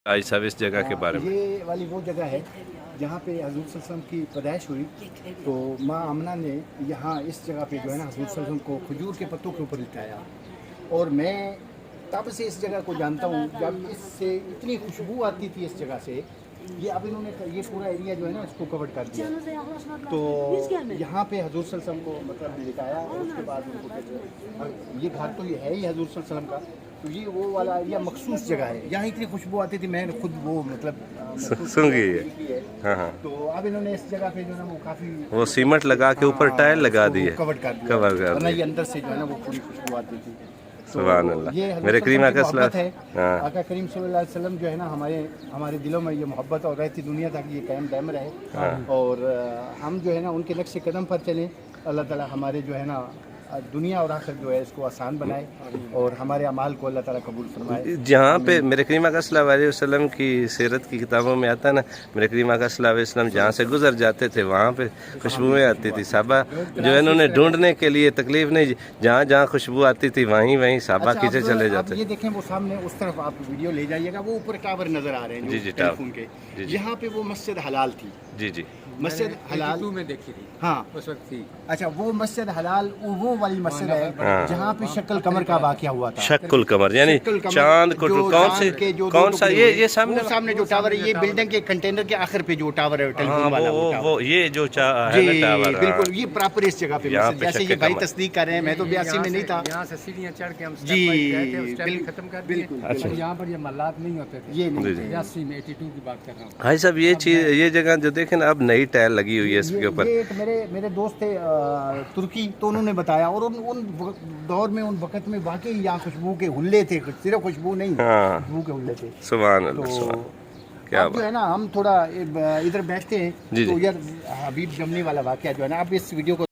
آج صاحب اس جگہ کے بارے میں یہ والی وہ جگہ ہے جہاں پہ حضور صلی اللہ علیہ وسلم کی پیدائش ہوئی. تو ماں آمنہ نے یہاں اس جگہ پہ جو ہے نا حضور صلی اللہ علیہ وسلم کو کھجور کے پتوں کے اوپر لٹایا. اور میں تب سے اس جگہ کو جانتا ہوں جب اس سے اتنی خوشبو آتی تھی اس جگہ سے. یہ اب انہوں نے یہ پورا ایریا جو ہے نا اس کو کور کر دیا. تو یہاں پہ حضور صلی اللہ علیہ وسلم کو مطلب لٹایا اور اس کے بعد ان کو یہ گھر تو یہ ہے ہی حضور صلی اللہ علیہ وسلم کا. تو یہ وہ والا ایریا مخصوص جگہ ہے. یہاں اتنی خوشبو آتی تھی میں نے خود وہ مطلب سن گئی ہے. ہاں ہاں. تو اب انہوں نے اس جگہ پہ جو ہے نا وہ کافی وہ سیمنٹ لگا کے اوپر ٹائل لگا دیے کور کر دیا ورنہ یہ اندر سے جو ہے نا وہ پوری خوشبو آتی تھی. سبحان اللہ. یہ میرے کریم آقا صلی محبت ہے. آقا کریم صلی اللہ علیہ وسلم جو ہے نا ہمارے دلوں میں یہ محبت اور رہتی دنیا تک یہ قائم دائم رہے. اور ہم جو ہے نا ان کے نقش قدم پر چلیں. اللہ تعالیٰ ہمارے جو ہے نا دنیا اور آخر جو ہے اس کو آسان بنائے اور ہمارے اعمال کو اللہ تعالیٰ قبول فرمائے. جہاں پہ میرے کریم آقا صلی اللہ علیہ وسلم کی سیرت کی کتابوں میں آتا ہے نا میرے کریم آقا صلی اللہ علیہ وسلم جہاں سے گزر جاتے تھے وہاں پہ خوشبوئیں آتی تھی. صحابہ جو ہے انہوں نے ڈھونڈنے کے لیے تکلیف نہیں, جہاں جہاں خوشبو آتی تھی وہیں صحابہ کھینچے چلے جاتے. یہ دیکھیں وہ سامنے اس طرف آپ ویڈیو لے جائیے گا, وہ اوپر ٹاور نظر آ رہے ہیں جی ٹیلی فون کے. یہاں پہ وہ مسجد حلال تھی. جی جی مسجد حلال میں دیکھی تھی ہاں اس وقت تھی. اچھا وہ مسجد حلال وہ والی مسجد ہے جہاں پہ شکل قمر کا واقعہ ہوا تھا. شک القمر یعنی چاند کو کون سا یہ سامنے جو ٹاور ہے یہ بلڈنگ کے کنٹینر کے آخر پہ جو ٹاور ہے ٹیلی فون والا وہ یہ جو ٹاور بالکل یہ پراپر اس جگہ پہ جیسے یہ بھائی تصدیق کر رہے ہیں. میں تو 82 میں نہیں تھا. یہاں سے سیڑھیاں چڑھ کے ہم جی ختم کر دیے. یہاں پر یہ ملات نہیں ہوتے تھے. یہ 82 میں 82 کی بات کر رہا ہوں. بھائی صاحب یہ جگہ جو دیکھیں نا اب نئی ٹائل لگی ہوئی ہے اس کے اوپر. میرے دوست تھے ترکی تو انہوں نے بتایا اور ان دور میں ان وقت میں واقعی یہاں خوشبو کے حلے تھے. صرف خوشبو نہیں خوشبو کے حلے تھے. سبحان اللہ. کیا جو ہے نا ہم تھوڑا ادھر بیٹھتے ہیں تو یار حبیب جمنی والا واقعہ جو ہے نا اب اس ویڈیو کو